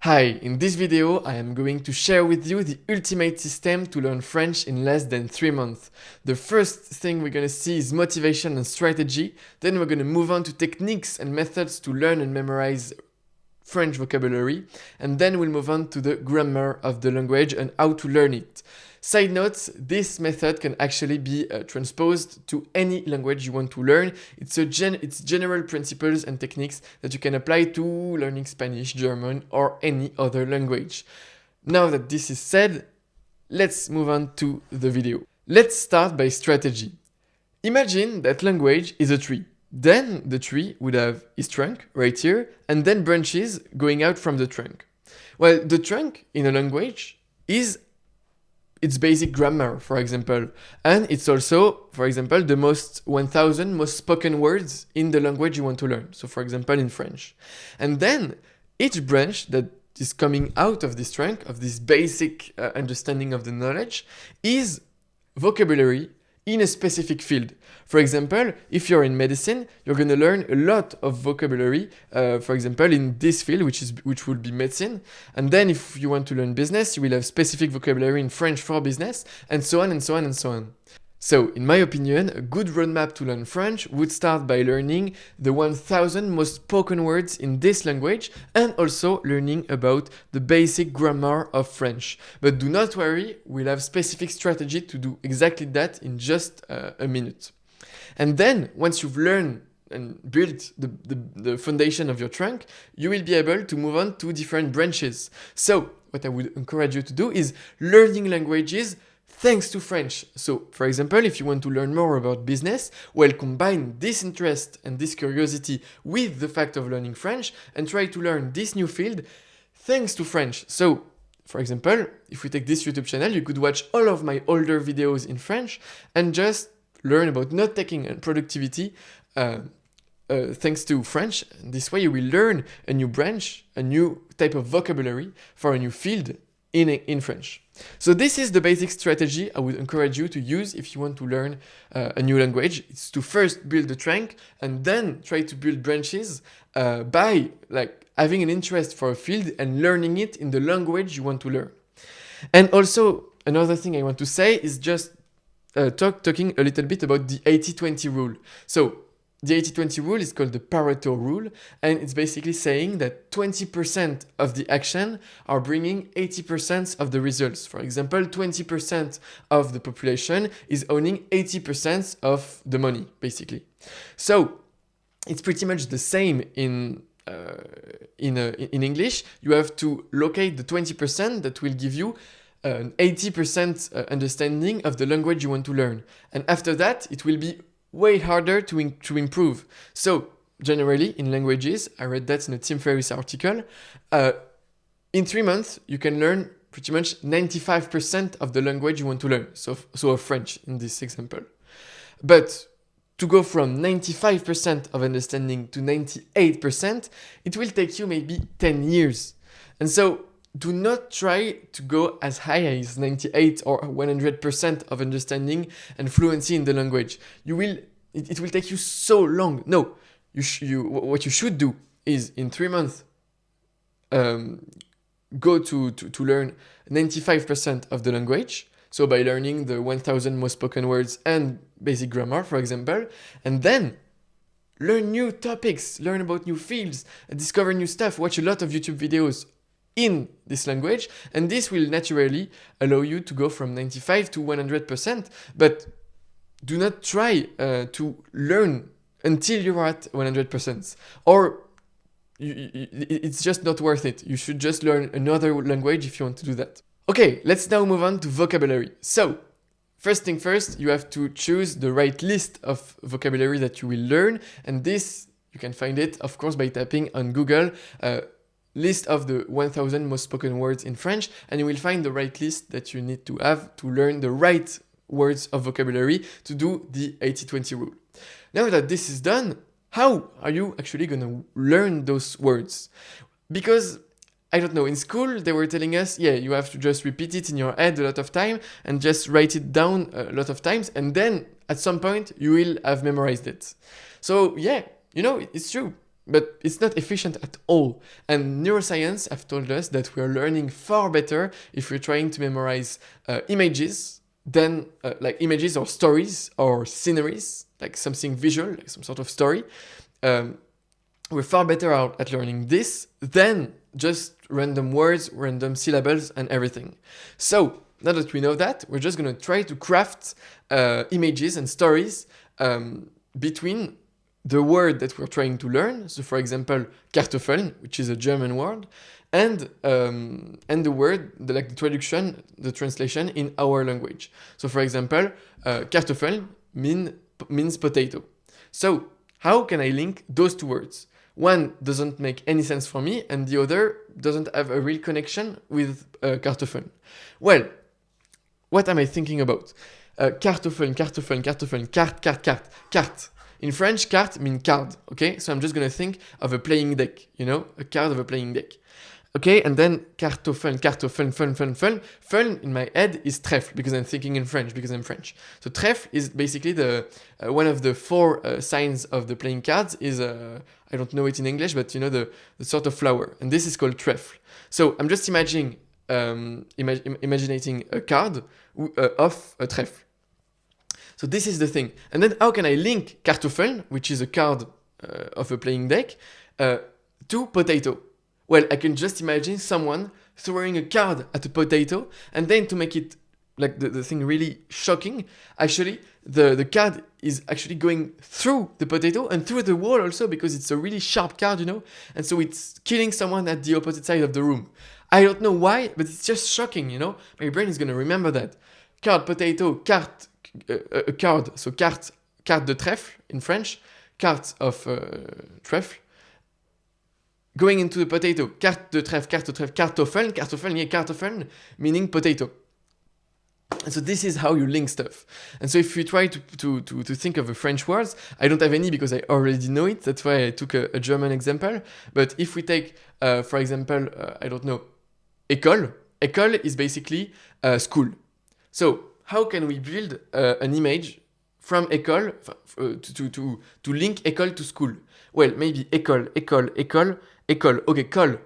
Hi, in this video I am going to share with you the ultimate system to learn French in less than 3 months. The first thing we're gonna see is motivation and strategy, then we're gonna move on to techniques and methods to learn and memorize French vocabulary, and then we'll move on to the grammar of the language and how to learn it. Side notes, this method can actually be transposed to any language you want to learn. It's general principles and techniques that you can apply to learning Spanish, German, or any other language. Now that this is said, let's move on to the video. Let's start by strategy. Imagine that language is a tree. Then the tree would have its trunk right here, and then branches going out from the trunk. Well, the trunk in a language is its basic grammar, for example, and it's also, for example, the 1,000 most spoken words in the language you want to learn. So, for example, in French. And then each branch that is coming out of this trunk, of this basic understanding of the knowledge, is vocabulary in a specific field. For example, if you're in medicine, you're going to learn a lot of vocabulary, for example, in this field, which will be medicine. And then if you want to learn business, you will have specific vocabulary in French for business, and so on and so on and so on. So, in my opinion, a good roadmap to learn French would start by learning the 1,000 most spoken words in this language and also learning about the basic grammar of French. But do not worry, we'll have specific strategy to do exactly that in just a minute. And then, once you've learned and built the foundation of your trunk, you will be able to move on to different branches. So, what I would encourage you to do is learning languages thanks to French. So, for example, if you want to learn more about business, well, combine this interest and this curiosity with the fact of learning French and try to learn this new field thanks to French. So, for example, if we take this YouTube channel, you could watch all of my older videos in French and just learn about note-taking and productivity thanks to French. And this way you will learn a new branch, a new type of vocabulary for a new field in French. So this is the basic strategy I would encourage you to use if you want to learn a new language. It's to first build the trunk and then try to build branches by having an interest for a field and learning it in the language you want to learn. And also another thing I want to say is just talking a little bit about the 80-20 rule. So the 80-20 rule is called the Pareto rule, and it's basically saying that 20% of the action are bringing 80% of the results. For example, 20% of the population is owning 80% of the money, basically. So it's pretty much the same in English. You have to locate the 20% that will give you an 80% understanding of the language you want to learn. And after that, it will be way harder to improve. So, generally, in languages, I read that in a Tim Ferriss article, in 3 months, you can learn pretty much 95% of the language you want to learn, so of French in this example. But to go from 95% of understanding to 98%, it will take you maybe 10 years. And so, do not try to go as high as 98 or 100% of understanding and fluency in the language. It will take you so long. No, what you should do is in 3 months, go to learn 95% of the language. So by learning the 1,000 most spoken words and basic grammar, for example, and then learn new topics, learn about new fields, discover new stuff, watch a lot of YouTube videos in this language, and this will naturally allow you to go from 95 to 100%, but do not try to learn until you're at 100%, or it's just not worth it. You should just learn another language if you want to do that. Okay, let's now move on to vocabulary. So, first thing first, you have to choose the right list of vocabulary that you will learn, and this, you can find it, of course, by typing on Google, list of the 1,000 most spoken words in French, and you will find the right list that you need to have to learn the right words of vocabulary to do the 80-20 rule. Now that this is done, how are you actually going to learn those words? Because, I don't know, in school they were telling us, yeah, you have to just repeat it in your head a lot of time and just write it down a lot of times, and then at some point you will have memorized it. So yeah, it's true. but it's not efficient at all. And neuroscience have told us that we are learning far better if we're trying to memorize images than like images or stories or sceneries, like something visual, like some sort of story. We're far better out at learning this than just random words, random syllables, and everything. So now that we know that, we're just gonna try to craft images and stories between the word that we're trying to learn. So for example, Kartoffeln, which is a German word, and the word, the traduction, the translation in our language. So for example, Kartoffeln means potato. So how can I link those two words? One doesn't make any sense for me, and the other doesn't have a real connection with Kartoffeln. Well, what am I thinking about? Kartoffeln, carte. In French, carte means card, okay? So I'm just gonna think of a playing deck, you know? A card of a playing deck. Okay, and then fun in my head is trèfle, because I'm thinking in French, because I'm French. So trèfle is basically the one of the four signs of the playing cards is, I don't know it in English, but you know, the sort of flower. And this is called trèfle. So I'm just imagining a card of a trèfle. So this is the thing. And then how can I link Kartoffeln, which is a card of a playing deck, to potato? Well, I can just imagine someone throwing a card at a potato, and then to make it like the thing really shocking, actually the card is actually going through the potato and through the wall also, because it's a really sharp card, you know, and so it's killing someone at the opposite side of the room. I don't know why, but it's just shocking, you know. My brain is gonna remember that. Card, potato, carte, a card, so carte de trèfle in French, carte of trèfle, going into the potato, carte de trèfle, Kartoffeln, meaning potato. And so this is how you link stuff. And so if you try to think of the French words, I don't have any because I already know it, that's why I took a German example. But if we take, for example, I don't know, école is basically school. So how can we build an image from école to link école to school? Well, maybe école. Okay, école.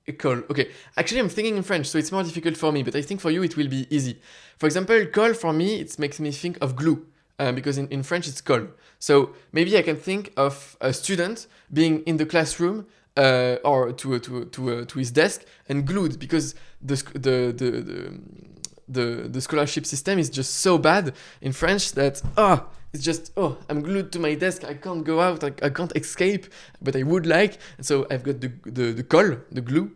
École. Okay, actually I'm thinking in French, so it's more difficult for me, but I think for you it will be easy. For example, colle for me, it makes me think of glue, because in French it's colle. So maybe I can think of a student being in the classroom or to his desk and glued, because the scholarship system is just so bad in French that it's just I'm glued to my desk, I can't go out, I can't escape, but I would like. And so I've got the colle, the glue,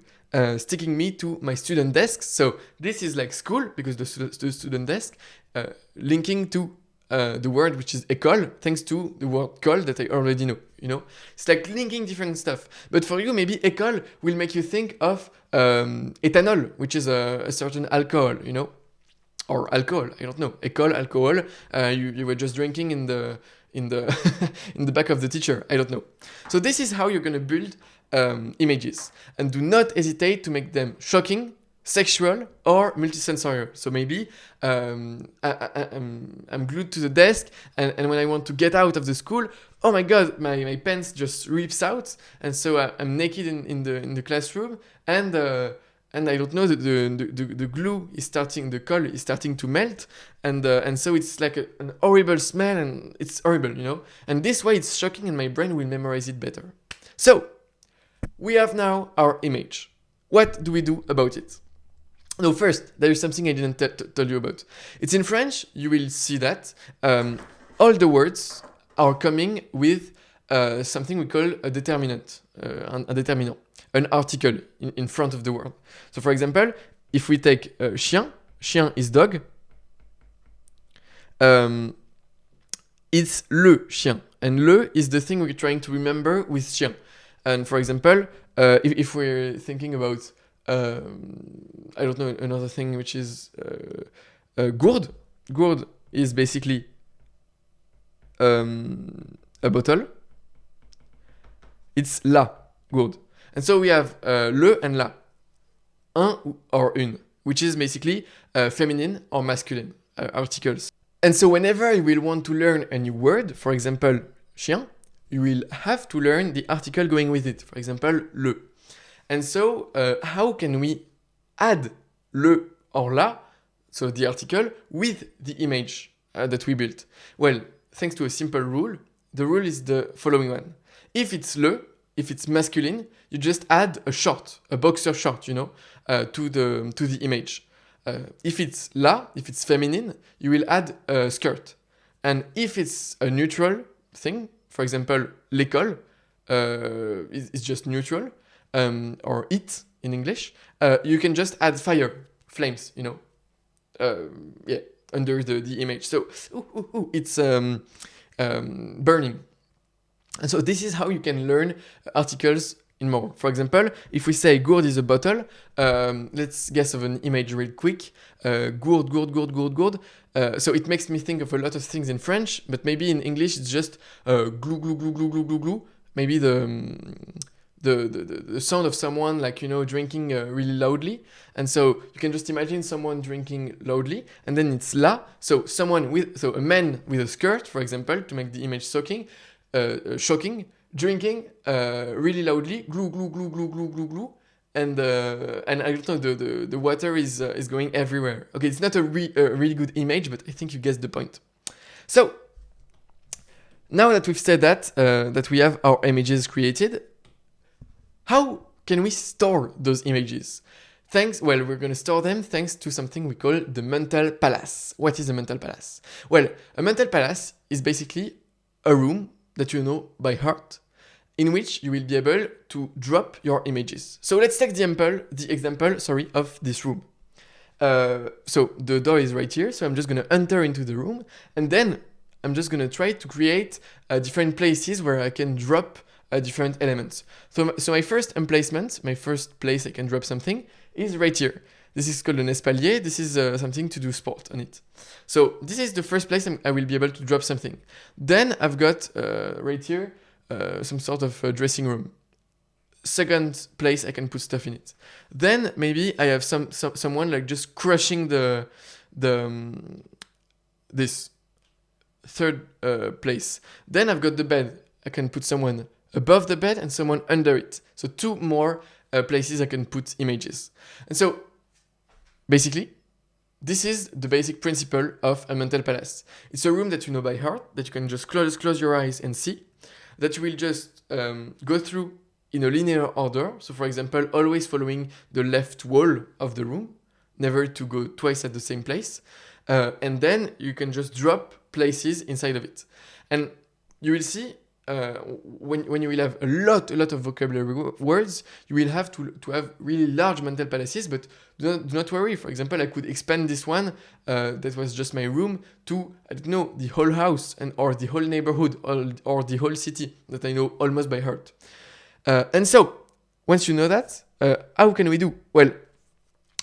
sticking me to my student desk. So this is like school, because the student desk linking to the word which is école, thanks to the word colle that I already know, you know. It's like linking different stuff. But for you, maybe école will make you think of ethanol, which is a certain alcohol, you know, or alcohol, I don't know. École, alcohol, you were just drinking in the in the back of the teacher, I don't know. So this is how you're gonna build images, and do not hesitate to make them shocking, sexual, or multisensorial. So maybe I'm glued to the desk, and when I want to get out of the school, oh my god, my pants just rips out, and so I'm naked in the classroom, and I don't know, the glue is starting, the colle is starting to melt, and so it's like an horrible smell, and it's horrible, you know. And this way it's shocking, and my brain will memorize it better. So we have now our image. What do we do about it? No, first, there is something I didn't tell you about. It's in French, you will see that all the words are coming with something we call a determinant, an article in front of the word. So for example, if we take chien is dog, it's le chien, and le is the thing we're trying to remember with chien. And for example, if we're thinking about I don't know, another thing which is gourde. Gourde is basically a bottle. It's la, gourde. And so we have le and la, un or une, which is basically feminine or masculine articles. And so whenever you will want to learn a new word, for example, chien, you will have to learn the article going with it. For example, le. And so, how can we add le or la, so the article, with the image that we built? Well, thanks to a simple rule. The rule is the following one. If it's le, if it's masculine, you just add a short, a boxer short, to the image. If it's la, if it's feminine, you will add a skirt. And if it's a neutral thing, for example, l'école is just neutral, or it in English, you can just add fire, flames, under the image. So it's burning. And so this is how you can learn articles in more. For example, if we say gourde is a bottle, let's guess of an image real quick. Gourde, gourde, gourde, gourde, gourde. So it makes me think of a lot of things in French, but maybe in English it's just glue, glue, glue, glue, glue, glue, glue. Maybe the sound of someone drinking really loudly. And so you can just imagine someone drinking loudly, and then it's la. So a man with a skirt, for example, to make the image shocking, drinking really loudly, glue, glue, glue, glue, glue, glue, glue. And I don't know, the water is going everywhere. Okay, it's not a really good image, but I think you guessed the point. So now that we've said that we have our images created, how can we store those images? We're going to store them thanks to something we call the mental palace. What is a mental palace? Well, a mental palace is basically a room that you know by heart, in which you will be able to drop your images. So let's take the example of this room. So the door is right here, so I'm just going to enter into the room, and then I'm just going to try to create different places where I can drop different elements. So my first emplacement, my first place I can drop something, is right here. This is called an espalier. This is something to do sport on it. So this is the first place I will be able to drop something. Then I've got right here some sort of dressing room. Second place I can put stuff in it. Then maybe I have someone like just crushing this third place. Then I've got the bed. I can put someone above the bed and someone under it. So two more places I can put images. And so basically, this is the basic principle of a mental palace. It's a room that you know by heart, that you can just close your eyes and see, that you will just go through in a linear order. So for example, always following the left wall of the room, never to go twice at the same place. And then you can just drop places inside of it. And you will see when you will have a lot of vocabulary words, you will have to have really large mental palaces, but do not worry. For example, I could expand this one that was just my room to, I don't know, the whole house or the whole neighborhood or the whole city that I know almost by heart. And so, once you know that, how can we do? Well,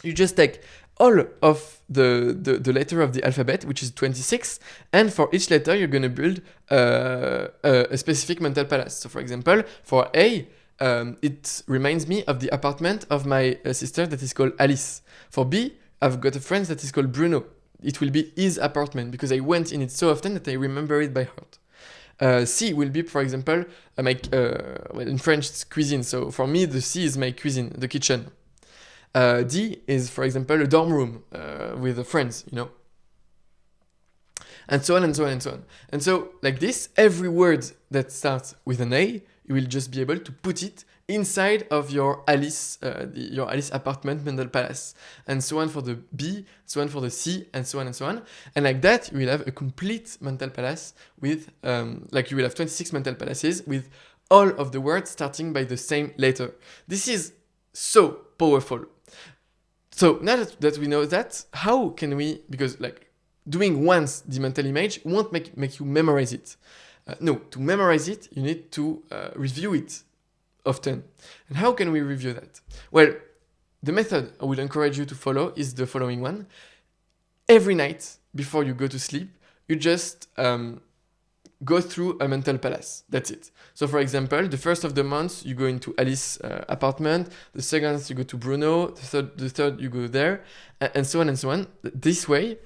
you just take all of the letter of the alphabet, which is 26, and for each letter you're going to build a specific mental palace. So for example, for A, it reminds me of the apartment of my sister that is called Alice. For B, I've got a friend that is called Bruno. It will be his apartment because I went in it so often that I remember it by heart. C will be, for example, in French it's cuisine. So for me, the C is my cuisine, the kitchen. D is, for example, a dorm room with friends, and so on and so on and so on. And so, like this, every word that starts with an A, you will just be able to put it inside of your Alice apartment mental palace, and so on for the B, so on for the C, and so on and so on. And like that, you will have a complete mental palace with, you will have 26 mental palaces with all of the words starting by the same letter. This is so powerful. So now that we know that, how can we, because doing once the mental image won't make you memorize it. No, to memorize it, you need to review it often. And how can we review that? Well, the method I would encourage you to follow is the following one. Every night before you go to sleep, you just go through a mental palace. That's it. So for example, the first of the month, you go into Alice's apartment. The second, you go to Bruno. The third, you go there, and so on and so on. This way,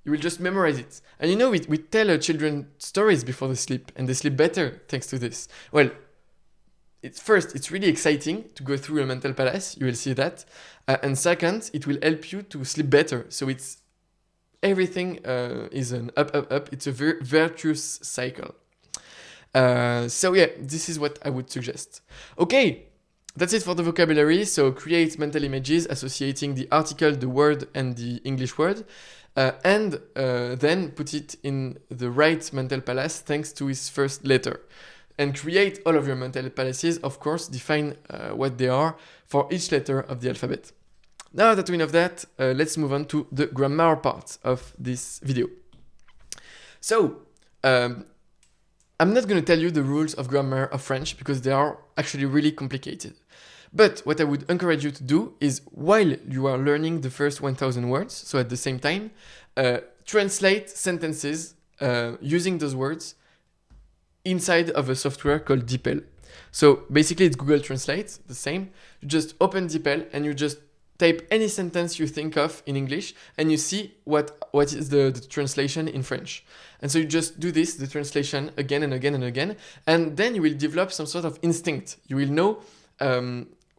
You will just memorize it. And you know, we tell our children stories before they sleep, and they sleep better thanks to this. Well, it's really exciting to go through a mental palace. You will see that. And second, it will help you to sleep better. So everything is an up, up, up. It's a virtuous cycle. So yeah, this is what I would suggest. Okay, that's it for the vocabulary. So create mental images associating the article, the word, and the English word. And then put it in the right mental palace thanks to its first letter. And create all of your mental palaces, of course, define what they are for each letter of the alphabet. Now that we know that, let's move on to the grammar part of this video. So, I'm not going to tell you the rules of grammar of French because they are actually really complicated. But what I would encourage you to do is, while you are learning the first 1000 words, so at the same time, translate sentences using those words inside of a software called DeepL. So basically it's Google Translate, the same. You just open DeepL and you just type any sentence you think of in English and you see what is the translation in French. And so you just do this, the translation again and again and again, and then you will develop some sort of instinct. You will know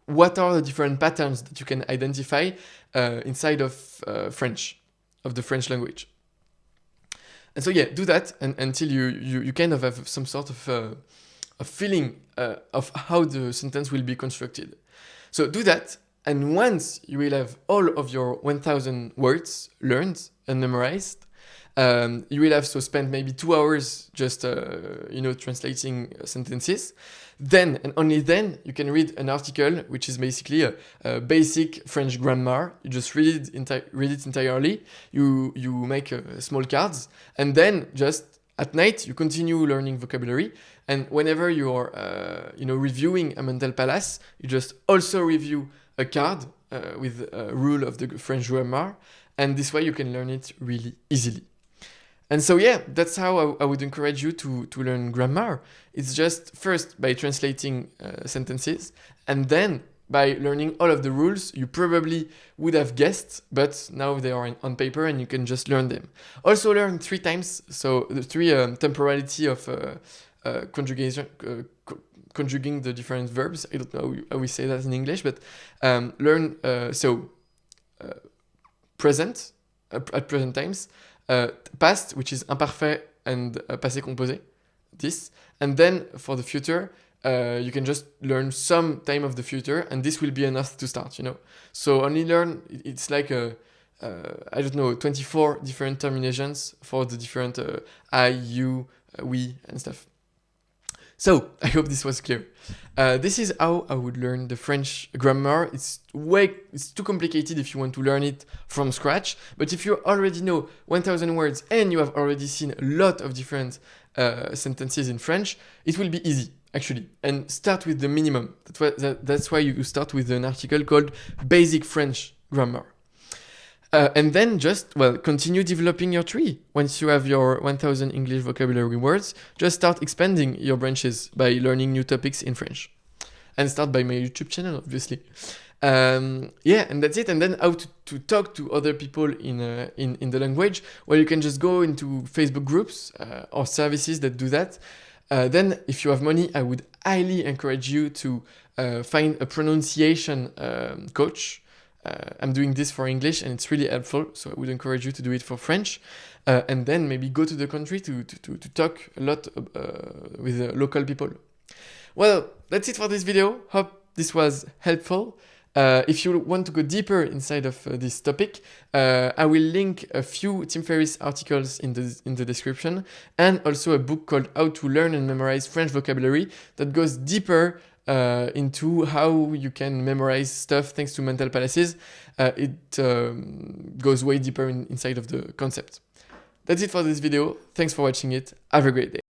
what are the different patterns that you can identify inside of French, of the French language. And so yeah, do that until you kind of have some sort of a feeling of how the sentence will be constructed. So do that, and once you will have all of your 1000 words learned and memorized, you will have spent maybe 2 hours just translating sentences. Then and only then you can read an article, which is basically a basic French grammar. You just read it entirely. You make small cards, and then just at night you continue learning vocabulary. And whenever you are reviewing a mental palace, you just also review a card with a rule of the French grammar, and this way you can learn it really easily. And so yeah, that's how I would encourage you to learn grammar. It's just first by translating sentences, and then by learning all of the rules you probably would have guessed, but now they are on paper and you can just learn them. Also learn 3 times, so the 3 temporality of conjugation, conjugating the different verbs. I don't know how we say that in English, but learn present, at present times, past, which is imparfait, and passé composé, this. And then for the future, you can just learn some time of the future, and this will be enough to start, So only learn, it's like I don't know, 24 different terminations for the different I, you, we, and stuff. So, I hope this was clear. This is how I would learn the French grammar. It's too complicated if you want to learn it from scratch. But if you already know 1000 words and you have already seen a lot of different sentences in French, it will be easy, actually. And start with the minimum. That's why you start with an article called Basic French Grammar. And then just, continue developing your tree. Once you have your 1000 English vocabulary words, just start expanding your branches by learning new topics in French. And start by my YouTube channel, obviously. And that's it. And then how to talk to other people in the language. Well, you can just go into Facebook groups or services that do that. Then, if you have money, I would highly encourage you to find a pronunciation coach. I'm doing this for English and it's really helpful, so I would encourage you to do it for French. And then maybe go to the country to talk a lot with local people. Well, that's it for this video. Hope this was helpful. If you want to go deeper inside of this topic, I will link a few Tim Ferriss articles in the description, and also a book called How to Learn and Memorize French Vocabulary that goes deeper into how you can memorize stuff thanks to mental palaces. It goes way deeper inside of the concept. That's it for this video. Thanks for watching it. Have a great day.